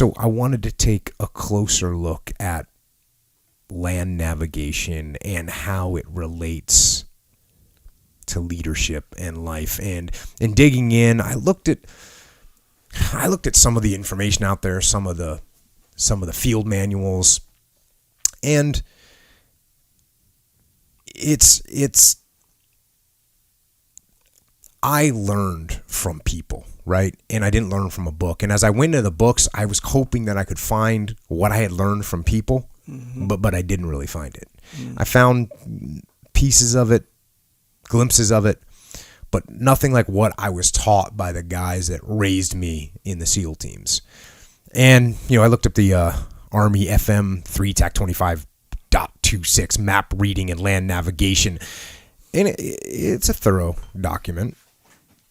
So I wanted to take a closer look at land navigation and how it relates to leadership and life. And in digging in, I looked at some of the information out there, some of the field manuals, and it's I learned from people, right? And I didn't learn from a book. And as I went into the books, I was hoping that I could find what I had learned from people, but I didn't really find it. I found pieces of it, glimpses of it, but nothing like what I was taught by the guys that raised me in the SEAL teams. And, I looked up the Army FM 3 TAC 25.26 map reading and land navigation. And it's a thorough document.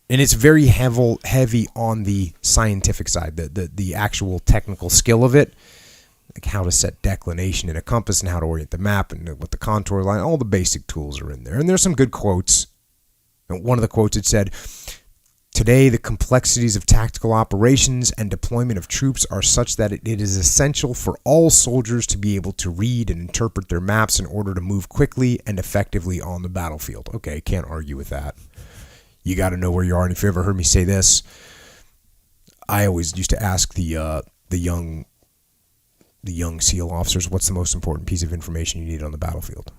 And it's very heavy on the scientific side, the actual technical skill of it, like how to set declination in a compass and how to orient the map and what the contour line, all the basic tools are in there. And there's some good quotes. And one of the quotes, it said, "Today, the complexities of tactical operations and deployment of troops are such that it is essential for all soldiers to be able to read and interpret their maps in order to move quickly and effectively on the battlefield." Okay, can't argue with that. You got to know where you are. And if you ever heard me say this, I always used to ask the young SEAL officers, what's the most important piece of information you need on the battlefield?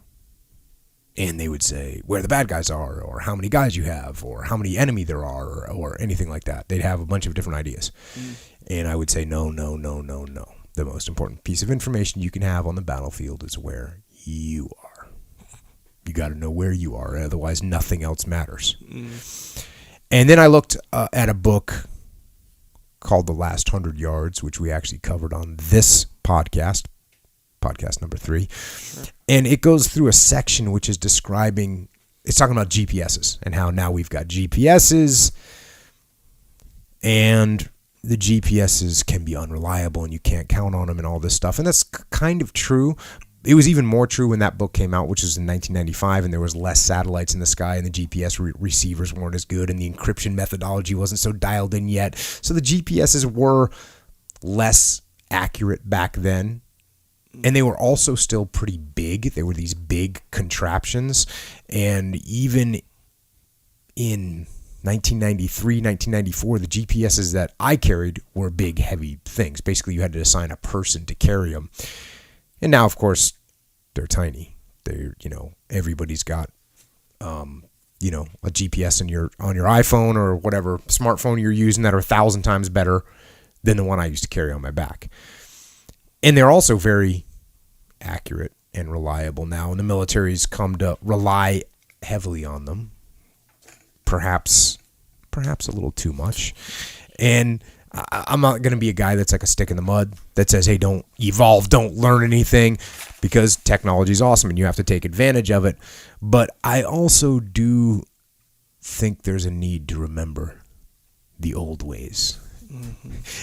And they would say where the bad guys are, or how many guys you have, or how many enemy there are, or anything like that. They'd have a bunch of different ideas. And I would say, no. The most important piece of information you can have on the battlefield is where you are. You got to know where you are, otherwise nothing else matters. And then I looked at a book called The Last 100 Yards, which we actually covered on this podcast number 3. Sure. And it goes through a section which is it's talking about GPSs and how now we've got GPSs and the GPSs can be unreliable and you can't count on them and all this stuff. And that's kind of true. It was even more true when that book came out, which was in 1995, and there was less satellites in the sky, and the GPS receivers weren't as good, and the encryption methodology wasn't so dialed in yet. So the GPSs were less accurate back then, and they were also still pretty big. They were these big contraptions, and even in 1993, 1994, the GPSs that I carried were big, heavy things. Basically, you had to assign a person to carry them. And now, of course, they're tiny. They're, everybody's got, a GPS on your iPhone or whatever smartphone you're using that are 1,000 times better than the one I used to carry on my back. And they're also very accurate and reliable now. And the military's come to rely heavily on them. Perhaps a little too much. And I'm not going to be a guy that's like a stick in the mud that says, hey, don't evolve, don't learn anything, because technology is awesome and you have to take advantage of it. But I also do think there's a need to remember the old ways.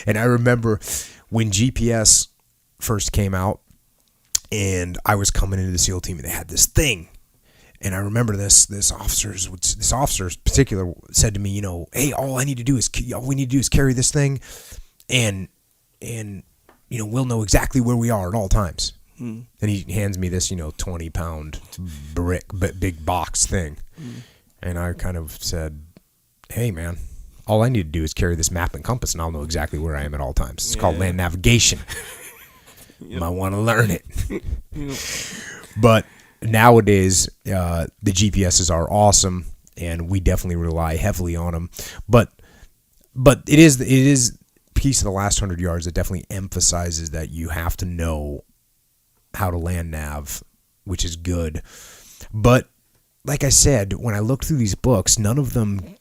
And I remember when GPS first came out and I was coming into the SEAL team and they had this thing. And I remember this officer in particular said to me, hey, all we need to do is carry this thing, and we'll know exactly where we are at all times. And he hands me this 20-pound brick, big box thing, and I kind of said, hey man, all I need to do is carry this map and compass, and I'll know exactly where I am at all times. It's called land navigation. You might want to learn it, but. Nowadays, the GPSs are awesome, and we definitely rely heavily on them. But it is a piece of The Last 100 Yards that definitely emphasizes that you have to know how to land nav, which is good. But like I said, when I looked through these books, none of them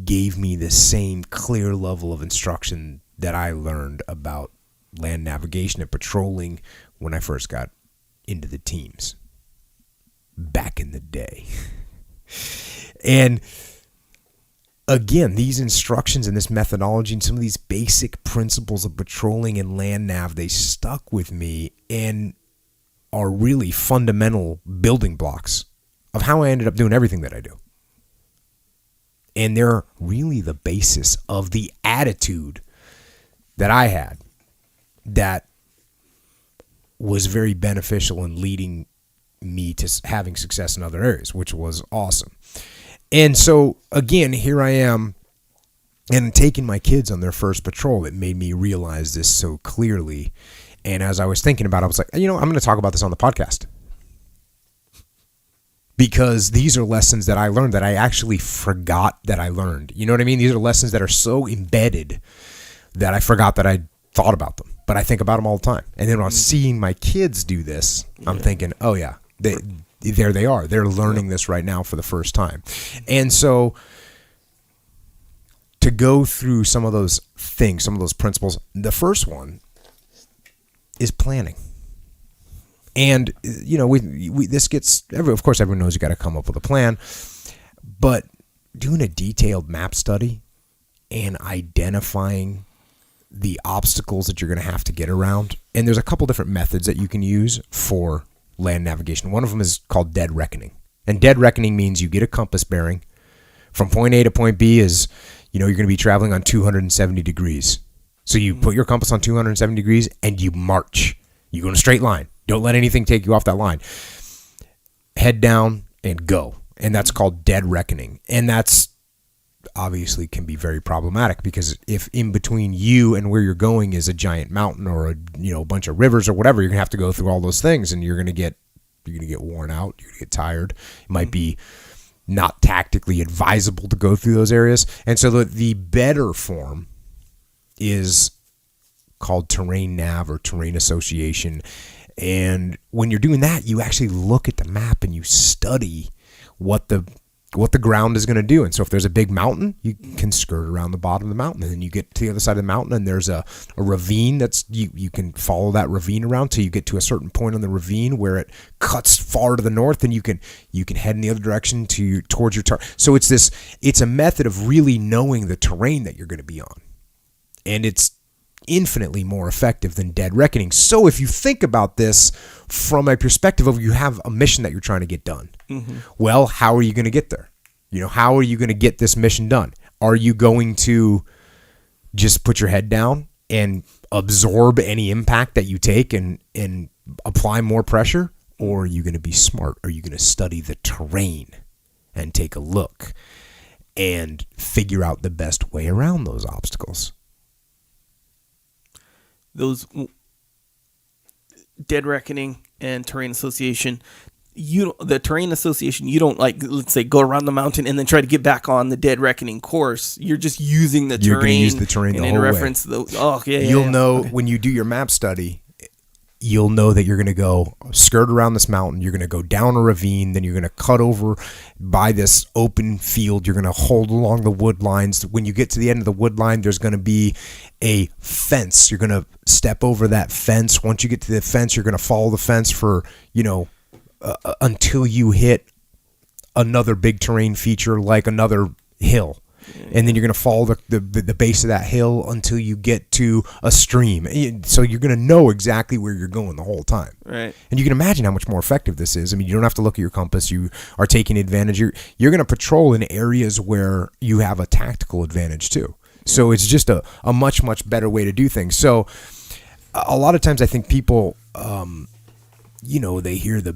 gave me the same clear level of instruction that I learned about land navigation and patrolling when I first got into the teams. Back in the day. And again, these instructions and this methodology and some of these basic principles of patrolling and land nav, they stuck with me and are really fundamental building blocks of how I ended up doing everything that I do. And they're really the basis of the attitude that I had that was very beneficial in leading me to having success in other areas, which was awesome. And so, again, here I am, and taking my kids on their first patrol, it made me realize this so clearly. And as I was thinking about it, I was like, I'm going to talk about this on the podcast. Because these are lessons that I learned that I actually forgot that I learned. You know what I mean? These are lessons that are so embedded that I forgot that I thought about them. But I think about them all the time. And then when I'm seeing my kids do this, I'm thinking, oh yeah, there they are. They're learning this right now for the first time. And so to go through some of those things, some of those principles, the first one is planning. And, this gets, of course, everyone knows you got to come up with a plan, but doing a detailed map study and identifying the obstacles that you're going to have to get around. And there's a couple different methods that you can use for land navigation. One of them is called dead reckoning. And dead reckoning means you get a compass bearing from point A to point B is, you're going to be traveling on 270 degrees. So you put your compass on 270 degrees and you march. You go in a straight line. Don't let anything take you off that line. Head down and go. And that's called dead reckoning. And that's obviously can be very problematic because if in between you and where you're going is a giant mountain or a bunch of rivers or whatever, you're going to have to go through all those things and you're going to get worn out. You're going to get tired. It might be not tactically advisable to go through those areas. And so the better form is called terrain nav or terrain association. And when you're doing that, you actually look at the map and you study what the ground is going to do. And so if there's a big mountain, you can skirt around the bottom of the mountain, and then you get to the other side of the mountain and there's a ravine that's you can follow that ravine around till you get to a certain point on the ravine where it cuts far to the north, and you can head in the other direction towards your target. So it's a method of really knowing the terrain that you're going to be on. And it's infinitely more effective than dead reckoning. So if you think about this from a perspective of you have a mission that you're trying to get done, well, how are you going to get there? How are you going to get this mission done? Are you going to just put your head down and absorb any impact that you take and apply more pressure? Or are you going to be smart? Are you going to study the terrain and take a look and figure out the best way around those obstacles? Those dead reckoning and terrain association, the terrain association, you don't let's say go around the mountain and then try to get back on the dead reckoning course. You're just using the terrain. You're going to use the terrain the whole way. You'll know when you do your map study, you'll know that you're going to go skirt around this mountain. You're going to go down a ravine. Then you're going to cut over by this open field. You're going to hold along the wood lines. When you get to the end of the wood line, there's going to be a fence. You're going to step over that fence. Once you get to the fence, you're going to follow the fence for, until you hit another big terrain feature like another hill. And then you're going to follow the base of that hill until you get to a stream. So you're going to know exactly where you're going the whole time. Right. And you can imagine how much more effective this is. I mean, you don't have to look at your compass. You are taking advantage. You're going to patrol in areas where you have a tactical advantage too. So it's just a much, much better way to do things. So a lot of times I think people, they hear the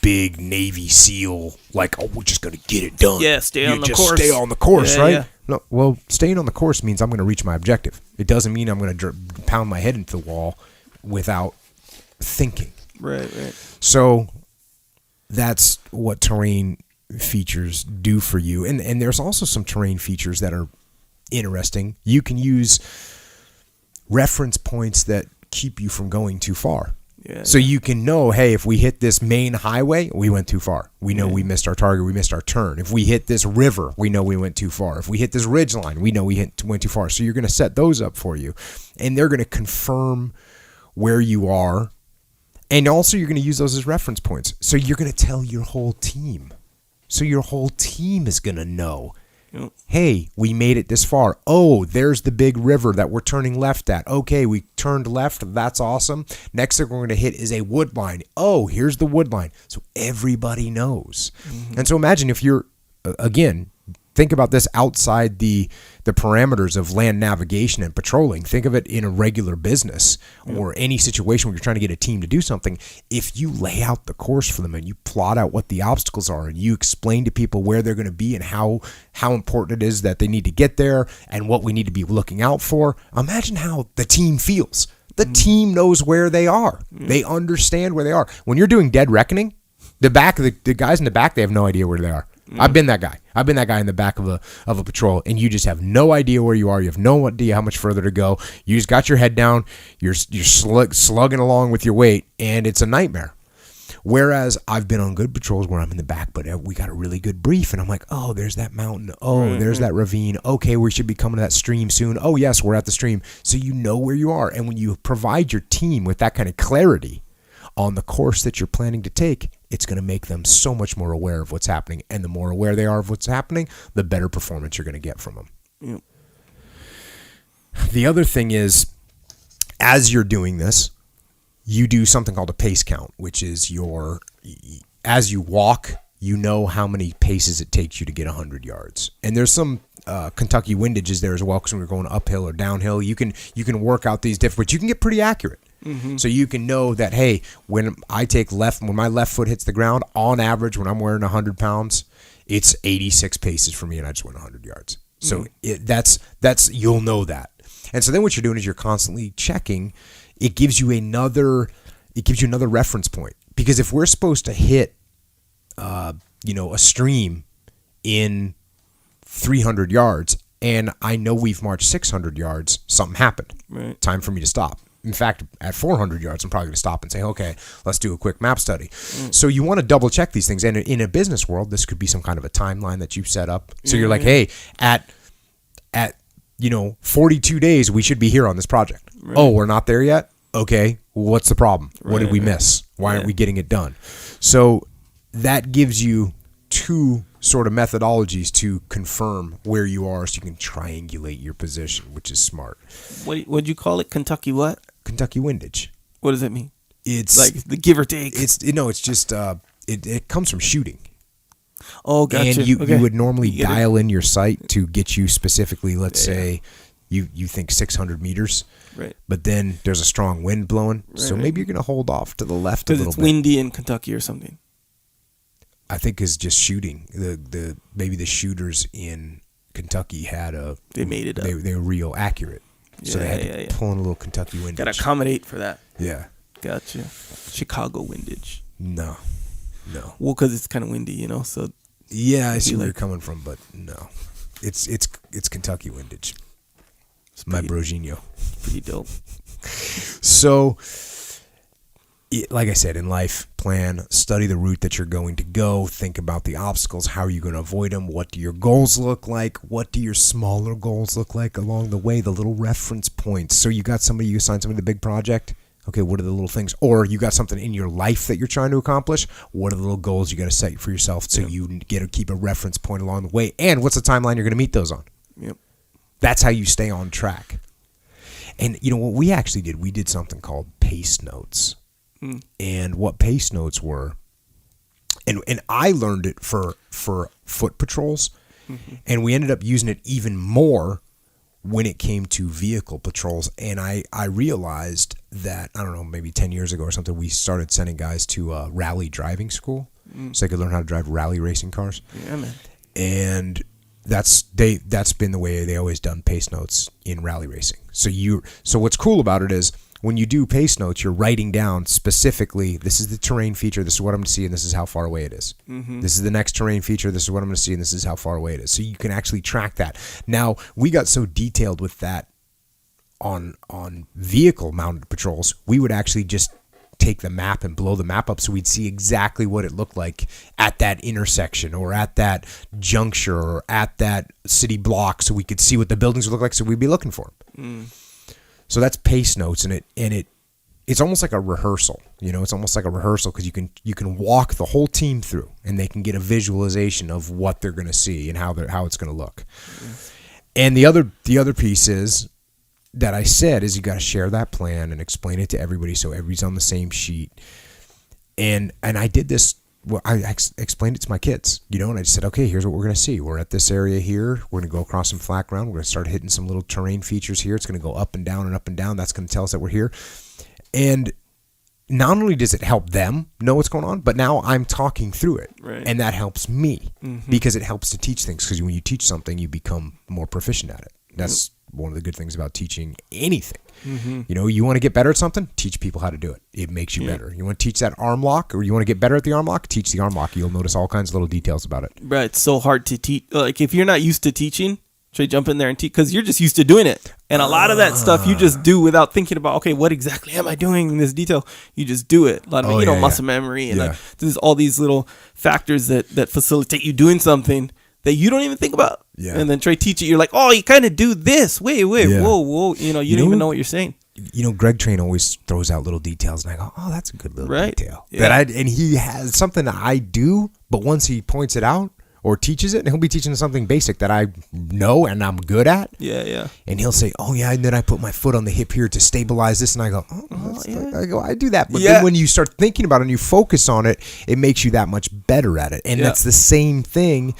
big Navy SEAL, like, oh, we're just going to get it done. Yeah, stay on the course. Stay on the course, right? Yeah. No, well, staying on the course means I'm going to reach my objective. It doesn't mean I'm going to pound my head into the wall without thinking. Right. So that's what terrain features do for you. And there's also some terrain features that are interesting. You can use reference points that keep you from going too far. Yeah. So you can know, hey, if we hit this main highway, we went too far. We know we missed our target. We missed our turn. If we hit this river, we know we went too far. If we hit this ridge line, we know we went too far. So you're going to set those up for you. And they're going to confirm where you are. And also you're going to use those as reference points. So you're going to tell your whole team. So your whole team is going to know, hey, we made it this far. Oh, there's the big river that we're turning left at. Okay, we turned left. That's awesome. Next thing we're going to hit is a wood line. Oh, here's the wood line. So everybody knows. Mm-hmm. And so imagine if you're, again, think about this outside the parameters of land navigation and patrolling. Think of it in a regular business or any situation where you're trying to get a team to do something. If you lay out the course for them and you plot out what the obstacles are and you explain to people where they're going to be and how important it is that they need to get there and what we need to be looking out for, imagine how the team feels. The team knows where they are. They understand where they are. When you're doing dead reckoning, the guys in the back, they have no idea where they are. I've been that guy. I've been that guy in the back of a patrol, and you just have no idea where you are. You have no idea how much further to go. You just got your head down. You're slugging along with your weight, and it's a nightmare. Whereas I've been on good patrols where I'm in the back, but we got a really good brief, and I'm like, oh, there's that mountain. Oh, there's that ravine. Okay, we should be coming to that stream soon. Oh, yes, we're at the stream. So you know where you are, and when you provide your team with that kind of clarity on the course that you're planning to take, it's going to make them so much more aware of what's happening. And the more aware they are of what's happening, the better performance you're going to get from them. Yep. The other thing is, as you're doing this, you do something called a pace count, which is as you walk, you know how many paces it takes you to get 100 yards. And there's some Kentucky windages there as well, because when you're going uphill or downhill, you can work out these different, but you can get pretty accurate. Mm-hmm. So you can know that, hey, when my left foot hits the ground, on average, when I'm wearing 100 pounds, it's 86 paces for me, and I just went 100 yards. So that's you'll know that. And so then what you're doing is you're constantly checking. It gives you another reference point, because if we're supposed to hit, a stream in 300 yards, and I know we've marched 600 yards, something happened. Right. Time for me to stop. In fact, at 400 yards, I'm probably going to stop and say, okay, let's do a quick map study. So you want to double check these things. And in a business world, this could be some kind of a timeline that you set up. So you're like, hey, at 42 days, we should be here on this project. Right. Oh, we're not there yet? Okay, what's the problem? Right, what did we miss? Why aren't we getting it done? So that gives you two sort of methodologies to confirm where you are, so you can triangulate your position, which is smart. What'd you call it? Kentucky what? Kentucky windage. What does that mean? It's like the give or take. It's just it comes from shooting. Oh, gotcha. And you would normally dial in your sight to get you specifically. Let's say you think 600 meters. Right. But then there's a strong wind blowing, so maybe you're going to hold off to the left a little bit. Because it's windy in Kentucky or something. I think is just shooting. Maybe the shooters in Kentucky they made it up. They were real accurate. So they had to pull in a little Kentucky windage. Got to accommodate for that. Yeah. Gotcha. Chicago windage. No. Well, because it's kind of windy, so. Yeah, I see where you're coming from, but no. It's Kentucky windage. It's my Brogino. Pretty dope. So, like I said, in life, plan, study the route that you're going to go, think about the obstacles, how are you going to avoid them, what do your goals look like, what do your smaller goals look like along the way, the little reference points. So you got somebody, you assign somebody the big project, okay, what are the little things? Or you got something in your life that you're trying to accomplish, what are the little goals you got to set for yourself so you get to keep a reference point along the way, and what's the timeline you're going to meet those on? Yep. That's how you stay on track. And what we actually did, we did something called pace notes. And what pace notes were, and I learned it for foot patrols, and we ended up using it even more when it came to vehicle patrols. And I realized that, I don't know, maybe 10 years ago or something, we started sending guys to rally driving school so they could learn how to drive rally racing cars. Yeah, man. And that's been the way they always done pace notes in rally racing. So what's cool about it is, when you do pace notes, you're writing down specifically, this is the terrain feature, this is what I'm going to see, and this is how far away it is. Mm-hmm. This is the next terrain feature, this is what I'm going to see, and this is how far away it is. So you can actually track that. Now, we got so detailed with that on vehicle-mounted patrols, we would actually just take the map and blow the map up so we'd see exactly what it looked like at that intersection or at that juncture or at that city block, so we could see what the buildings would look like, so we'd be looking for them. So that's pace notes, and it's almost like a rehearsal. It's almost like a rehearsal because you can walk the whole team through, and they can get a visualization of what they're going to see and how it's going to look. And the other piece is that I said is you got to share that plan and explain it to everybody so everybody's on the same sheet. And I did this well, I explained it to my kids, you know, and I just said, okay, here's what we're going to see. We're at this area here. We're going to go across some flat ground. We're going to start hitting some little terrain features here. It's going to go up and down and up and down. That's going to tell us that we're here. And not only does it help them know what's going on, but now I'm talking through it. Right. And that helps me because it helps to teach things. Because when you teach something, you become more proficient at it. That's one of the good things about teaching anything. You know, you want to get better at something, teach people how to do it. It makes you better. You want to teach that arm lock, or you want to get better at the arm lock, teach the arm lock. You'll notice all kinds of little details about it. Right. It's so hard to teach. Like, if you're not used to teaching, try to jump in there and teach, because you're just used to doing it. And a lot of that stuff you just do without thinking about, okay, what exactly am I doing in this detail? You just do it. A lot of it, muscle memory. And like, there's all these little factors that facilitate you doing something that you don't even think about. Yeah. And then try to teach it. You're like, oh, you kind of do this. Wait, whoa. You know, you don't even know what you're saying. You know, Greg Train always throws out little details, and I go, oh, that's a good little detail. Yeah. And he has something that I do, but once he points it out or teaches it, and he'll be teaching something basic that I know and I'm good at. Yeah. And he'll say, oh, yeah, and then I put my foot on the hip here to stabilize this, and I go, I do that. But then when you start thinking about it and you focus on it, it makes you that much better at it. And that's the same thing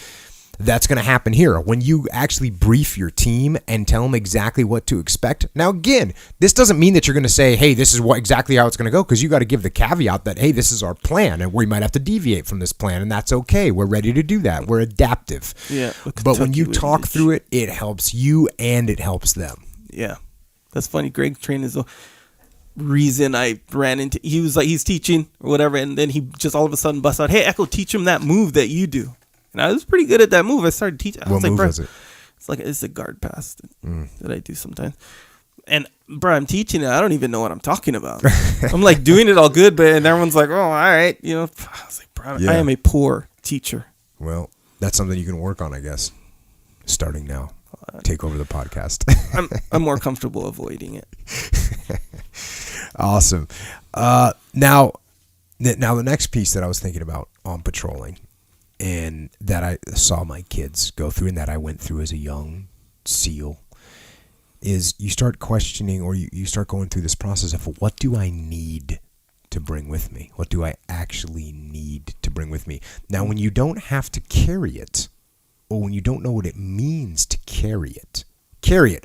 that's going to happen here. When you actually brief your team and tell them exactly what to expect. Now, again, this doesn't mean that you're going to say, hey, this is exactly how it's going to go, because you got to give the caveat that, hey, this is our plan, and we might have to deviate from this plan, and that's okay. We're ready to do that. We're adaptive. Yeah. But when you talk through it, it helps you and it helps them. Yeah. That's funny. Greg Train is the reason I ran into, he was like, he's teaching or whatever, and then he just all of a sudden busts out, hey, Echo, teach him that move that you do. And I was pretty good at that move. I started teaching. What move was it? It's a guard pass that I do sometimes. And bro, I'm teaching it. I don't even know what I'm talking about. I'm like doing it all good, but and everyone's like, oh, all right. You know, I was like, bro, I am a poor teacher. Well, that's something you can work on, I guess. Starting now. Take over the podcast. I'm more comfortable avoiding it. Awesome. Now the next piece that I was thinking about on patrolling, and that I saw my kids go through, and that I went through as a young SEAL, is you start questioning, or you start going through this process of, what do I need to bring with me? What do I actually need to bring with me? Now, when you don't have to carry it, or when you don't know what it means to carry it.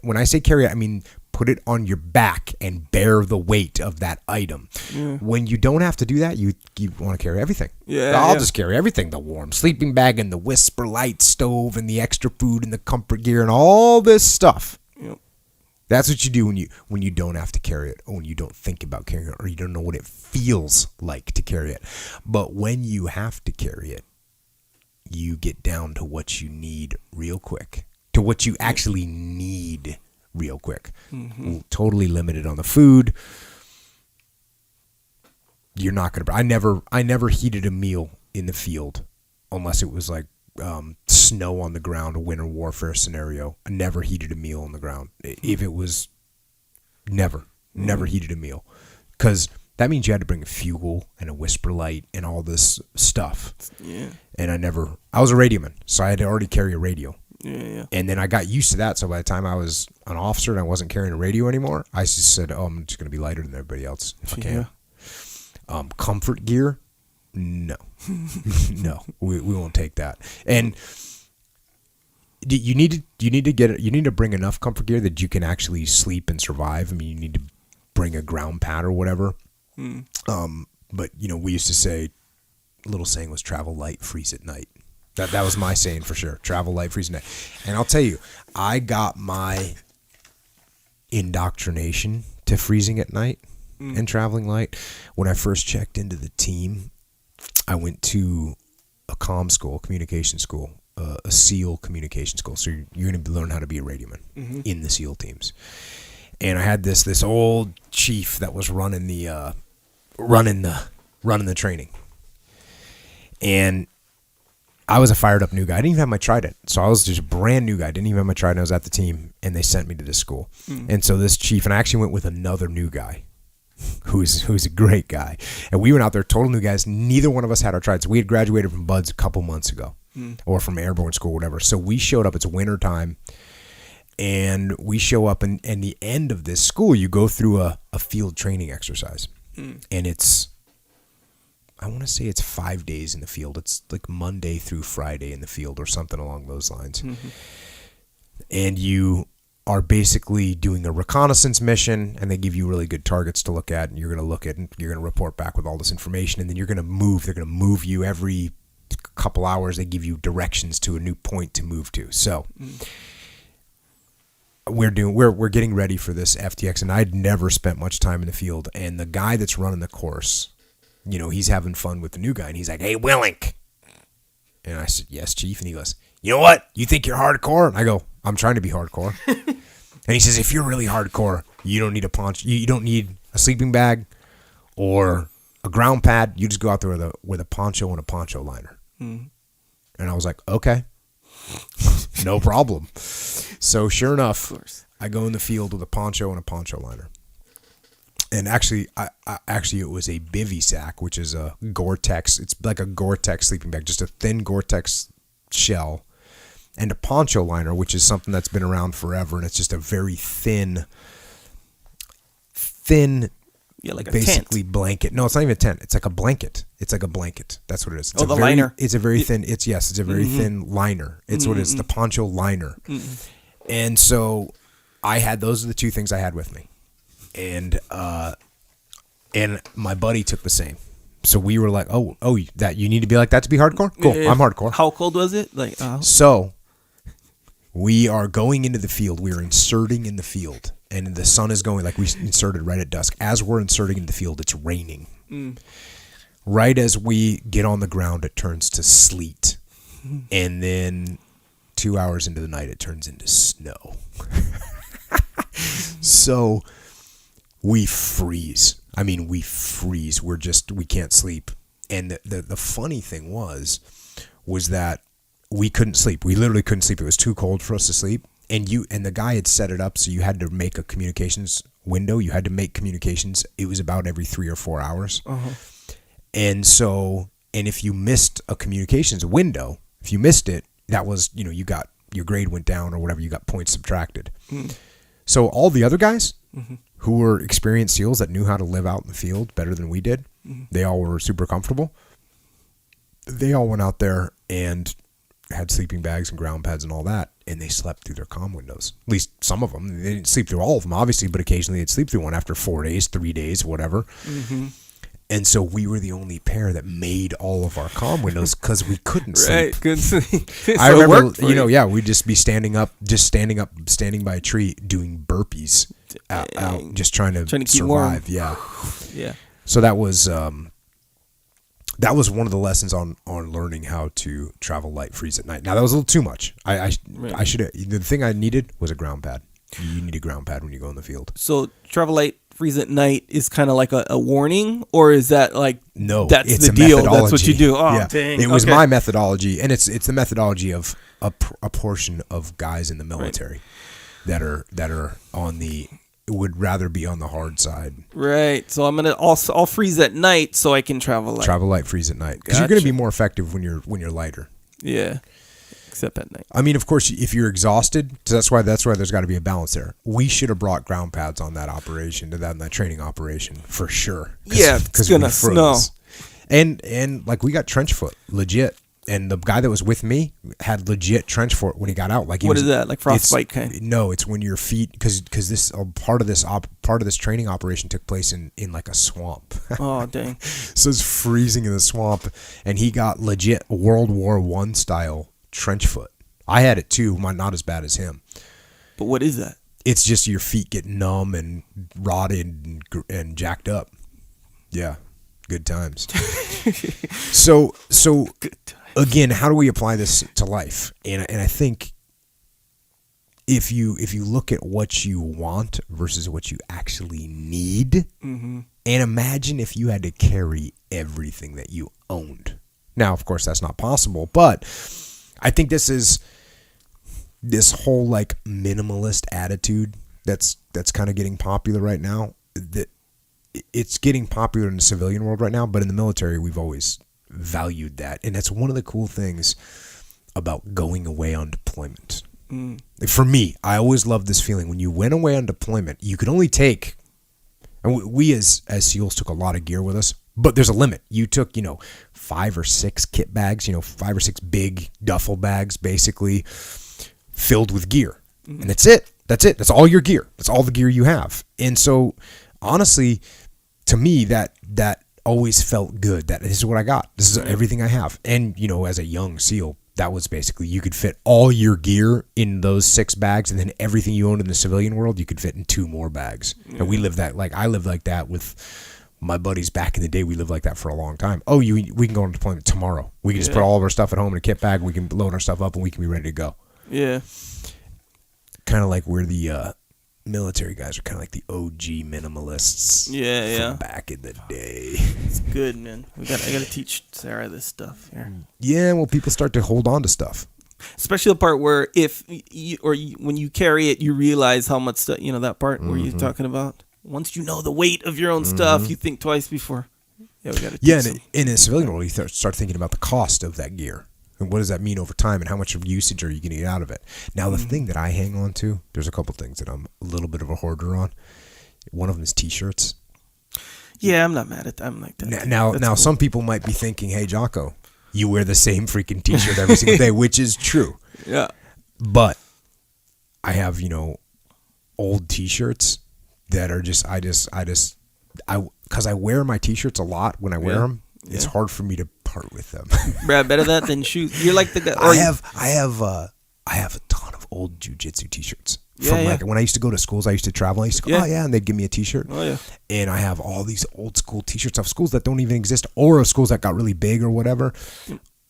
When I say carry it, I mean put it on your back and bear the weight of that item. Yeah. When you don't have to do that, you want to carry everything. I'll just carry everything. The warm sleeping bag and the whisper light stove and the extra food and the comfort gear and all this stuff. Yep. That's what you do when you don't have to carry it, or when you don't think about carrying it, or you don't know what it feels like to carry it. But when you have to carry it, you get down to what you need real quick, to what you actually need real quick. Totally limited on the food. You're not gonna. I never heated a meal in the field unless it was like snow on the ground, a winter warfare scenario. I never heated a meal on the ground. If it was, never heated a meal, because that means you had to bring a fuel and a whisper light and all this stuff. Yeah. And I was a radioman, so I had to already carry a radio. Yeah. And then I got used to that. So by the time I was an officer and I wasn't carrying a radio anymore, I just said, oh, I'm just going to be lighter than everybody else if I can. Comfort gear? No. No, we won't take that. And you need to bring enough comfort gear that you can actually sleep and survive. I mean, you need to bring a ground pad or whatever. But we used to say, a little saying was, travel light, freeze at night. That was my saying for sure. Travel light, freeze at night. And I'll tell you, I got my indoctrination to freezing at night and traveling light when I first checked into the team. I went to a communication school, a SEAL communication school. So you're going to learn how to be a radioman in the SEAL teams. And I had this old chief that was running the training. And I was a fired up new guy. I didn't even have my trident. So I was just a brand new guy. I didn't even have my trident. I was at the team, and they sent me to this school. And so this chief, and I actually went with another new guy who's a great guy. And we went out there, total new guys. Neither one of us had our tridents. We had graduated from BUD/S a couple months ago, or from airborne school, whatever. So we showed up. It's winter time. And we show up, and the end of this school, you go through a field training exercise. And it's, I want to say it's 5 days in the field. It's like Monday through Friday in the field or something along those lines. Mm-hmm. And you are basically doing a reconnaissance mission, and they give you really good targets to look at, and you're going to look at, and you're going to report back with all this information, and then you're going to move. They're going to move you every couple hours. They give you directions to a new point to move to. So we're getting ready for this FTX, and I'd never spent much time in the field, and the guy that's running the course, you know, he's having fun with the new guy, and he's like, "Hey, Willink." And I said, "Yes, Chief." And he goes, "You know what? You think you're hardcore?" And I go, "I'm trying to be hardcore." And he says, "If you're really hardcore, you don't need a poncho. You don't need a sleeping bag or a ground pad. You just go out there with a poncho and a poncho liner." Mm. And I was like, "Okay, no problem." So sure enough, I go in the field with a poncho and a poncho liner. And actually, it was a bivy sack, which is a Gore-Tex. It's like a Gore-Tex sleeping bag, just a thin Gore-Tex shell. And a poncho liner, which is something that's been around forever, and it's just a very thin, like a basically tent. Blanket. No, it's not even a tent. It's like a blanket. It's like a blanket. That's what it is. It's the liner. It's a very thin. It's a very thin liner. It's what it is. The poncho liner. Mm-hmm. And so, I had those are the two things I had with me, and my buddy took the same. So we were like, oh, that you need to be like that to be hardcore? Cool, I'm hardcore. How cold was it? So we are going into the field. We are inserting in the field, and the sun is going, like we inserted right at dusk. As we're inserting in the field, it's raining. Mm. Right as we get on the ground, it turns to sleet. And then 2 hours into the night, it turns into snow. So we freeze. I mean, we freeze. We can't sleep. And the funny thing was that we couldn't sleep. We literally couldn't sleep. It was too cold for us to sleep. And the guy had set it up so you had to make a communications window. You had to make communications. It was about every 3 or 4 hours. Uh-huh. And if you missed a communications window, if you missed it, that was, you got, your grade went down or whatever, you got points subtracted. Mm. So all the other guys who were experienced SEALs that knew how to live out in the field better than we did, they all were super comfortable. They all went out there and had sleeping bags and ground pads and all that, and they slept through their comm windows. At least some of them. They didn't sleep through all of them, obviously, but occasionally they'd sleep through one after 4 days, 3 days, whatever. Mm-hmm. And so we were the only pair that made all of our comm windows because we couldn't sleep. Right, couldn't sleep. I remember, we'd just be standing by a tree doing burpees out just trying to keep survive. Warm. Yeah. So that was one of the lessons on learning how to travel light, freeze at night. Now that was a little too much. I should have. The thing I needed was a ground pad. You need a ground pad when you go in the field. So travel light, freeze at night is kind of like a warning, or is that like no? That's the deal. That's what you do. Oh, yeah. Dang! It was my methodology, and it's the methodology of a portion of guys in the military that are on the would rather be on the hard side. Right. So I'll freeze at night so I can travel light. Travel light, freeze at night, because you're going to be more effective when you're lighter. Yeah. Except at night. I mean, of course, if you're exhausted, so that's why there's got to be a balance there. We should have brought ground pads on that operation, that training operation, for sure. Yeah, it's gonna snow. And like we got trench foot, legit. And the guy that was with me had legit trench foot when he got out. Like, what is that? Like frostbite kind? No, it's when your feet, because this part of this training operation took place in like a swamp. Oh dang! So it's freezing in the swamp, and he got legit World War I style trench foot. I had it too, not as bad as him. But what is that? It's just your feet get numb and rotted and jacked up. Yeah, good times. So good times. Again, how do we apply this to life? And I think if you look at what you want versus what you actually need, and imagine if you had to carry everything that you owned. Now, of course, that's not possible, but I think this whole like minimalist attitude that's kind of getting popular right now. That it's getting popular in the civilian world right now, but in the military, we've always valued that, and that's one of the cool things about going away on deployment. For me, I always loved this feeling when you went away on deployment. You could only take, and we as SEALs took a lot of gear with us, But there's a limit. You took, 5 or 6 kit bags, 5 or 6 big duffel bags, basically filled with gear. And that's it. That's all your gear. That's all the gear you have. And so, honestly, to me, that always felt good. That this is what I got. This is everything I have. And, as a young SEAL, that was basically, you could fit all your gear in those 6 bags, and then everything you owned in the civilian world, you could fit in 2 more bags. And we lived that, I lived like that with my buddies back in the day. We lived like that for a long time. Oh, we can go on deployment tomorrow. We can just put all of our stuff at home in a kit bag. We can load our stuff up and we can be ready to go. Yeah. Kind of like where the military guys are kind of like the OG minimalists. From back in the day. It's good, man. I got to teach Sarah this stuff here. Yeah, well, people start to hold on to stuff. Especially the part where when you carry it, you realize how much stuff, that part where you're talking about. Once you know the weight of your own stuff, you think twice before. Yeah, we got to. Yeah, and in a civilian world, you start thinking about the cost of that gear and what does that mean over time, and how much of usage are you going to get out of it. Now, the thing that I hang on to, there's a couple things that I'm a little bit of a hoarder on. One of them is T-shirts. Yeah, I'm not mad at that. I'm like that. Now, cool. Some people might be thinking, "Hey, Jocko, you wear the same freaking T-shirt every single day," which is true. Yeah, but I have old T-shirts that are just because I wear my T-shirts a lot when I wear them. It's hard for me to part with them. Brad, better that than shoes. You're like the guy. I have a ton of old jiu-jitsu T-shirts. Like when I used to go to schools, I used to travel. I used to go, and they'd give me a T-shirt. Oh yeah. And I have all these old school T-shirts of schools that don't even exist, or of schools that got really big or whatever,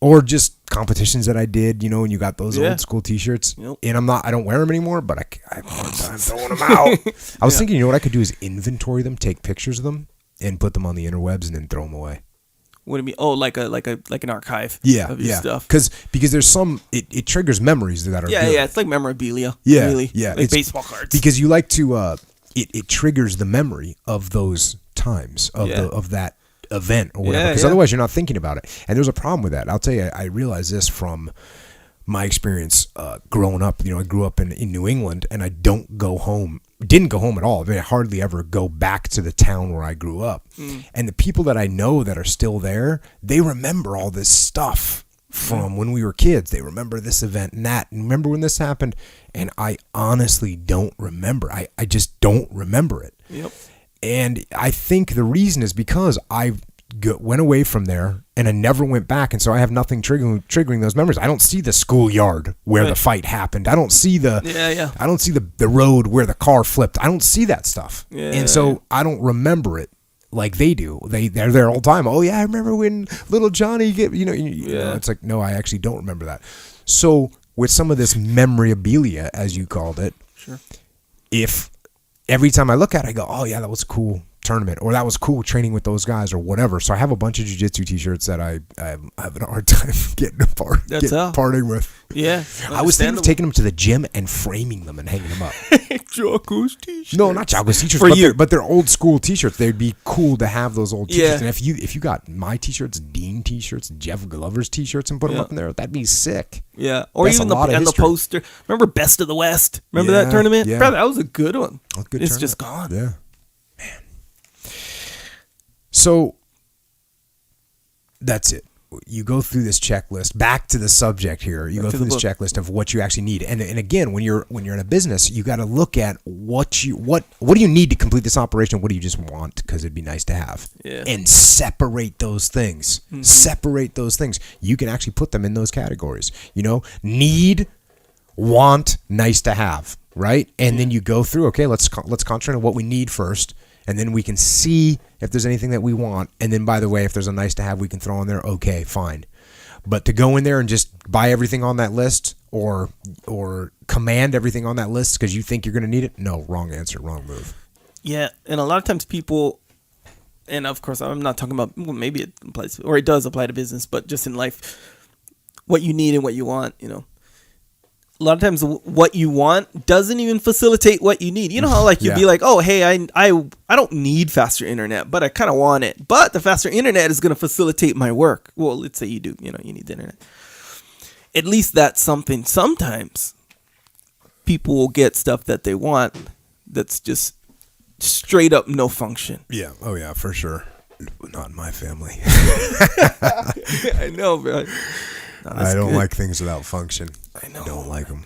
or just competitions that I did. And you got those old school T-shirts. Yep. And I don't wear them anymore, but I have a hard time throwing them out. I was thinking, what I could do is inventory them, take pictures of them, and put them on the interwebs, and then throw them away. What do you mean? Oh, like an archive. Of your stuff. Because there's some it triggers memories that are good. It's like memorabilia. Yeah, really. Yeah, like baseball cards. Because you like to it triggers the memory of those times of that event or whatever. Because otherwise you're not thinking about it. And there's a problem with that. I'll tell you, I realized this from my experience growing up. I grew up in New England, and I didn't go home at all. I mean, I hardly ever go back to the town where I grew up. And the people that I know that are still there, they remember all this stuff from when we were kids. They remember this event and that, and remember when this happened. And I honestly don't remember. I just don't remember it. Yep. And I think the reason is because I went away from there, and I never went back, and so I have nothing triggering those memories. I don't see the schoolyard where the fight happened. I don't see I don't see the road where the car flipped. I don't see that stuff, and so I don't remember it like they do. They're there all the time. Oh yeah, I remember when little Johnny It's like, no, I actually don't remember that. So with some of this memorabilia, as you called it, sure. If every time I look at it, I go, oh yeah, that was cool tournament, or that was cool training with those guys, or whatever. So I have a bunch of jiu-jitsu T-shirts that I have a hard time parting with. Yeah, I was thinking of taking them to the gym and framing them and hanging them up. Jocko's T-shirts. No, not Jocko's T-shirts, but they're old school T-shirts. They'd be cool to have those old T-shirts. And if you got my T-shirts, Dean T-shirts, Jeff Glover's T-shirts, and put them up in there, that'd be sick. Yeah, or that's even the poster. Remember Best of the West? Remember that tournament? Yeah, that was a good one. It's just gone. Yeah, man. So that's it. You go through this checklist. Back to the subject here. You go through this checklist of what you actually need. And again, when you're in a business, you got to look at what do you need to complete this operation? What do you just want because it'd be nice to have? Yeah. And separate those things. Mm-hmm. Separate those things. You can actually put them in those categories. Need, want, nice to have, right? And then you go through. Okay, let's concentrate on what we need first. And then we can see if there's anything that we want. And then, by the way, if there's a nice to have we can throw on there, okay, fine. But to go in there and just buy everything on that list or command everything on that list because you think you're going to need it, no, wrong answer, wrong move. Yeah, and a lot of times people, and of course I'm not talking about, well, maybe it applies, or it does apply to business, but just in life, what you need and what you want, A lot of times what you want doesn't even facilitate what you need. You know how you'd be like, oh, hey, I don't need faster internet, but I kind of want it. But the faster internet is going to facilitate my work. Well, let's say you do, you need the internet. At least that's something. Sometimes people will get stuff that they want that's just straight up no function. Yeah. Oh, yeah, for sure. Not in my family. I know, bro. No, I don't like things without function. I know. Don't like them.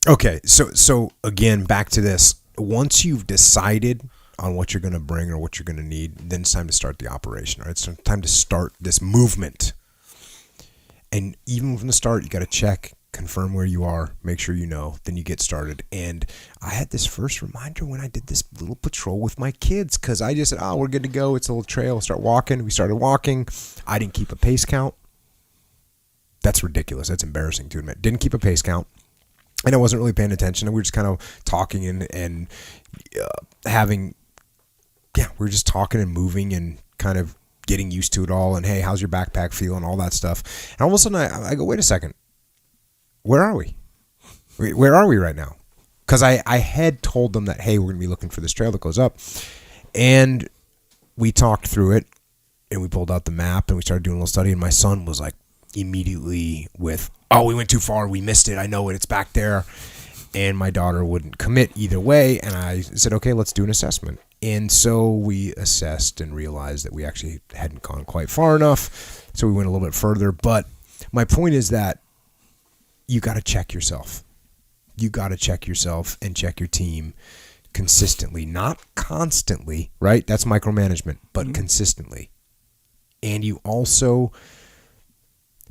Okay, so again, back to this. Once you've decided on what you're going to bring or what you're going to need, then it's time to start the operation. All right, it's time to start this movement. And even from the start, you got to check, confirm where you are, make sure you know, then you get started. And I had this first reminder when I did this little patrol with my kids, because I just said, oh, we're good to go. It's a little trail. Start walking. We started walking. I didn't keep a pace count. That's ridiculous. That's embarrassing to admit. Didn't keep a pace count. And I wasn't really paying attention. We were just kind of talking and we were just talking and moving and kind of getting used to it all. And, hey, how's your backpack feel and all that stuff. And all of a sudden I go, wait a second. Where are we? Where are we right now? Because I had told them that, hey, we're going to be looking for this trail that goes up. And we talked through it and we pulled out the map and we started doing a little study. And my son was like immediately with, oh, we went too far. We missed it. I know it. It's back there. And my daughter wouldn't commit either way. And I said, okay, let's do an assessment. And so we assessed and realized that we actually hadn't gone quite far enough. So we went a little bit further. But my point is that you got to check yourself. You got to check yourself and check your team consistently, not constantly, right? That's micromanagement, but consistently. And you also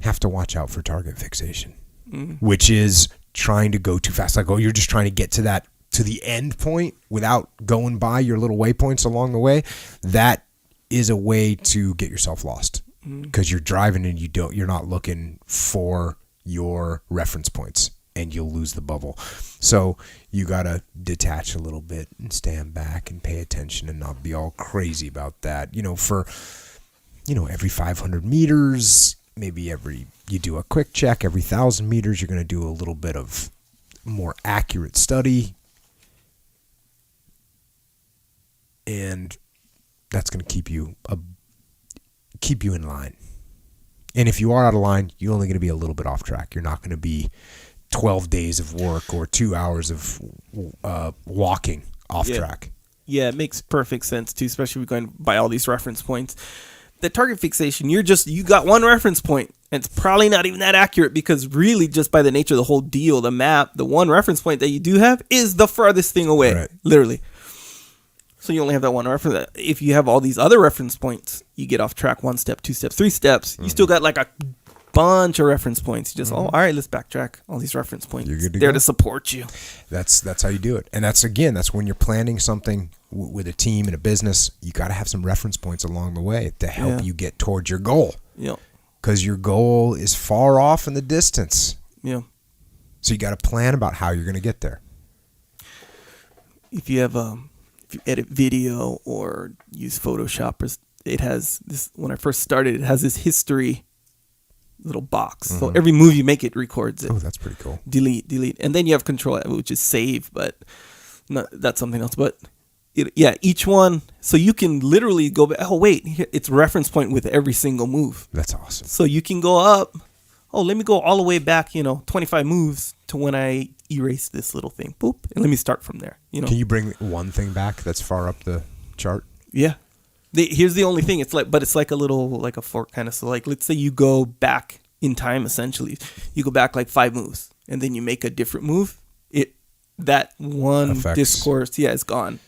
have to watch out for target fixation, which is trying to go too fast. Like, oh, you're just trying to get to the end point without going by your little waypoints along the way. That is a way to get yourself lost because you're driving and you're not looking for your reference points and you'll lose the bubble. So you got to detach a little bit and stand back and pay attention and not be all crazy about that. For every 500 meters, maybe you do a quick check. Every 1,000 meters, you're going to do a little bit of more accurate study. And that's going to keep you in line. And if you are out of line, you're only going to be a little bit off track. You're not going to be 12 days of work or 2 hours of walking off track. Yeah, it makes perfect sense too, especially if you're going by all these reference points. The target fixation, you got one reference point, and it's probably not even that accurate because really just by the nature of the whole deal, the map, the one reference point that you do have is the farthest thing away, right. Literally. So you only have that one reference. If you have all these other reference points, you get off track 1 step, 2 steps, 3 steps. You still got like a bunch of reference points. You just, all right, let's backtrack all these reference points. You're good to there go. To support you. That's how you do it. And that's when you're planning something with a team and a business, you got to have some reference points along the way to help you get towards your goal. Yeah. Because your goal is far off in the distance. Yeah. So you got to plan about how you're going to get there. If you edit video or use Photoshop, it has this. When I first started, it has this history little box. So every move you make, it records it. Oh, that's pretty cool. Delete, and then you have control, which is save, but that's something else. But each one, so you can literally go back. Oh wait, it's reference point with every single move. That's awesome. So you can go up. Oh, let me go all the way back, 25 moves to when I erase this little thing. Boop. And let me start from there. Can you bring one thing back that's far up the chart? Yeah. Here's the only thing. It's like a little, like a fork kind of. So like, let's say you go back in time, essentially. You go back like 5 moves and then you make a different move. That one discourse, is gone.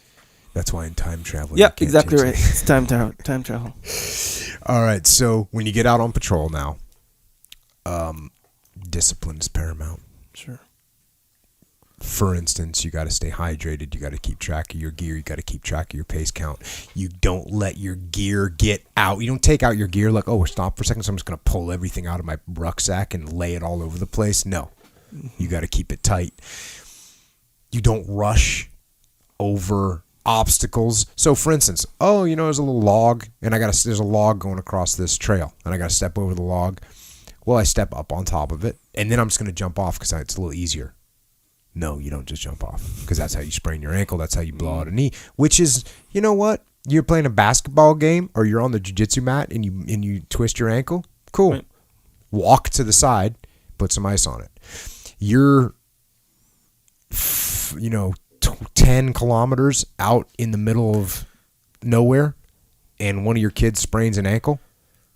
That's why in time travel. Yeah, exactly right. It's time travel. All right. So when you get out on patrol now, discipline is paramount. Sure. For instance, you got to stay hydrated. You got to keep track of your gear. You got to keep track of your pace count. You don't let your gear get out. You don't take out your gear like, oh, we're stopped for a second, so I'm just going to pull everything out of my rucksack and lay it all over the place. No. You got to keep it tight. You don't rush over obstacles. So, for instance, there's a little log, and there's a log going across this trail, and I got to step over the log. Well, I step up on top of it, and then I'm just going to jump off because it's a little easier. No, you don't just jump off because that's how you sprain your ankle. That's how you blow out a knee, which is, you know what? You're playing a basketball game or you're on the jiu-jitsu mat and you twist your ankle. Cool. Right. Walk to the side, put some ice on it. You're, 10 10 kilometers out in the middle of nowhere and one of your kids sprains an ankle,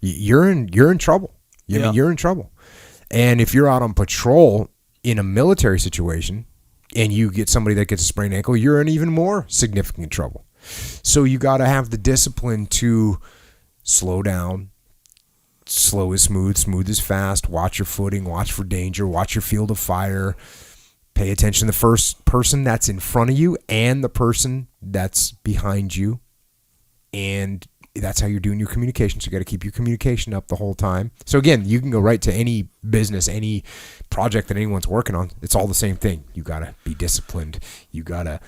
you're in trouble. I mean, you're in trouble. And if you're out on patrol in a military situation and you get somebody that gets a sprained ankle, you're in even more significant trouble. So you got to have the discipline to slow down. Slow is smooth, smooth is fast. Watch your footing, watch for danger, watch your field of fire. Pay attention to the first person that's in front of you and the person that's behind you. And that's how you're doing your communication. So you got to keep your communication up the whole time. So again, you can go right to any business, any project that anyone's working on. It's all the same thing. You got to be disciplined. You got to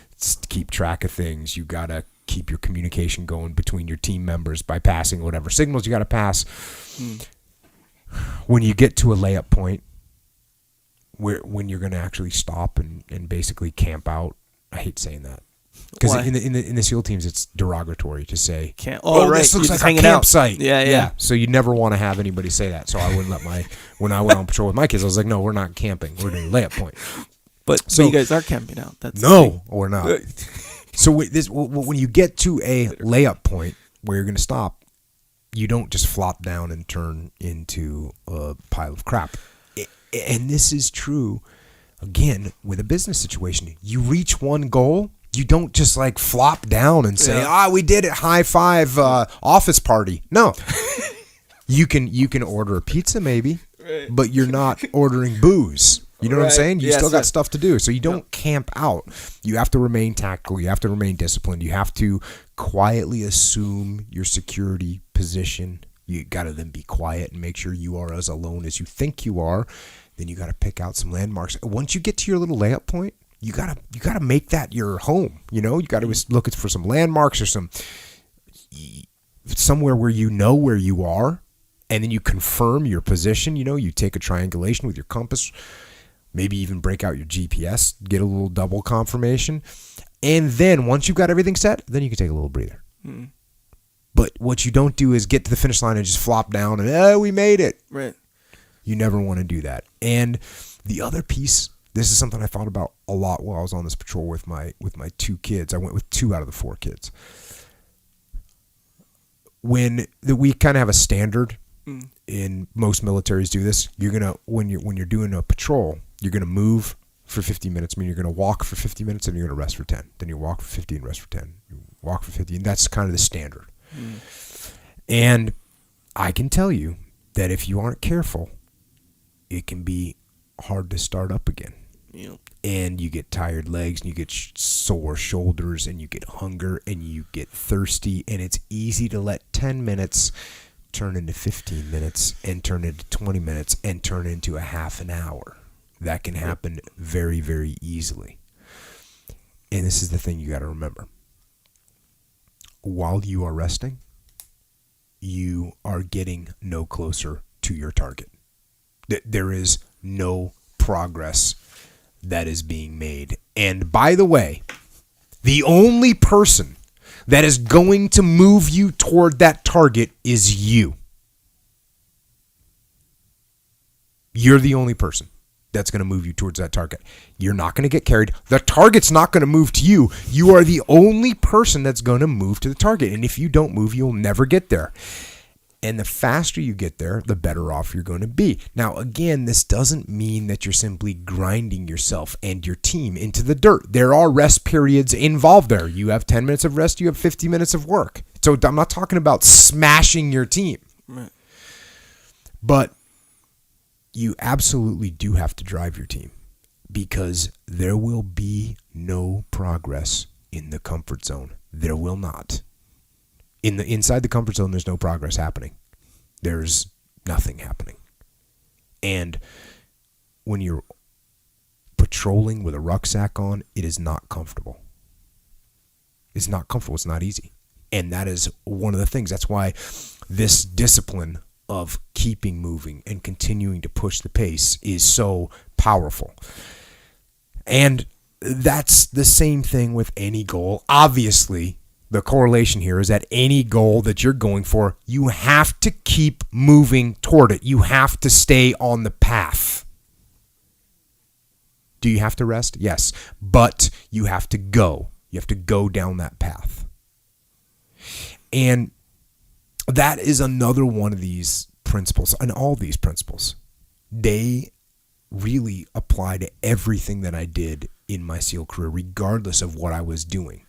keep track of things. You got to keep your communication going between your team members by passing whatever signals you got to pass. When you get to a layup point, when you're going to actually stop and basically camp out, I hate saying that because in the SEAL teams it's derogatory to say, right. This looks like a campsite. Yeah. So you never want to have anybody say that. So I wouldn't let when I went on patrol with my kids, I was like, no, we're not camping. We're doing layup point. But you guys are camping out. We're not. So when you get to a layup point where you're going to stop, you don't just flop down and turn into a pile of crap. And this is true, again, with a business situation. You reach one goal, you don't just like flop down and say, we did it, high five, office party. No. You can order a pizza maybe, right, but you're not ordering booze. You know what I'm saying? You still got stuff to do. So you don't camp out. You have to remain tactical. You have to remain disciplined. You have to quietly assume your security position. You got to then be quiet and make sure you are as alone as you think you are. Then you got to pick out some landmarks. Once you get to your little layup point, you gotta make that your home. You got to look for some landmarks or somewhere where you know where you are, and then you confirm your position. You take a triangulation with your compass. Maybe even break out your GPS, get a little double confirmation. And then once you've got everything set, then you can take a little breather. But what you don't do is get to the finish line and just flop down and, we made it. Right. You never want to do that. And the other piece, this is something I thought about a lot while I was on this patrol with my 2 kids. I went with 2 out of the 4 kids. We kind of have a standard in most militaries do this. You're gonna when you're doing a patrol, you're gonna move for 50 minutes. I mean, you're gonna walk for 50 minutes and you're gonna rest for 10. Then you walk for 50 and rest for 10. You walk for 50, and that's kind of the standard. And I can tell you that if you aren't careful, it can be hard to start up again. Yep. And you get tired legs, and you get sore shoulders, and you get hunger, and you get thirsty, and it's easy to let 10 minutes turn into 15 minutes and turn into 20 minutes and turn into a half an hour. That can happen very, very easily. And this is the thing you got to remember. While you are resting, you are getting no closer to your target. There is no progress that is being made. And by the way, the only person that is going to move you toward that target is you. You're the only person that's going to move you towards that target. You're not going to get carried. The target's not going to move to you. You are the only person that's going to move to the target. And if you don't move, you'll never get there. And the faster you get there, the better off you're going to be. Now, again, this doesn't mean that you're simply grinding yourself and your team into the dirt. There are rest periods involved there. You have 10 minutes of rest, you have 50 minutes of work. So I'm not talking about smashing your team. Right. But you absolutely do have to drive your team, because there will be no progress in the comfort zone. There will not. Inside the comfort zone, there's no progress happening. There's nothing happening. And when you're patrolling with a rucksack on, it is not comfortable. It's not comfortable. It's not easy. And that is one of the things. That's why this discipline of keeping moving and continuing to push the pace is so powerful. And that's the same thing with any goal. Obviously, the correlation here is that any goal that you're going for, you have to keep moving toward it. You have to stay on the path. Do you have to rest? Yes. But you have to go. You have to go down that path. And that is another one of these principles, and all these principles. They really apply to everything that I did in my SEAL career, regardless of what I was doing.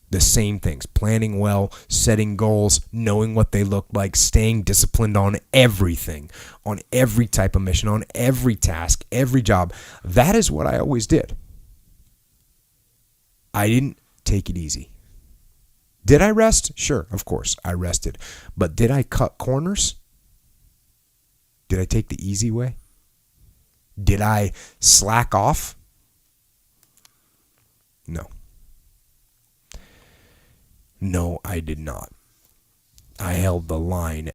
The same things: planning well, setting goals, knowing what they look like, staying disciplined on everything, on every type of mission, on every task, every job. That is what I always did. I didn't take it easy. Did I rest? Sure, of course, I rested. But did I cut corners? Did I take the easy way? Did I slack off? No. No, I did not. I held the line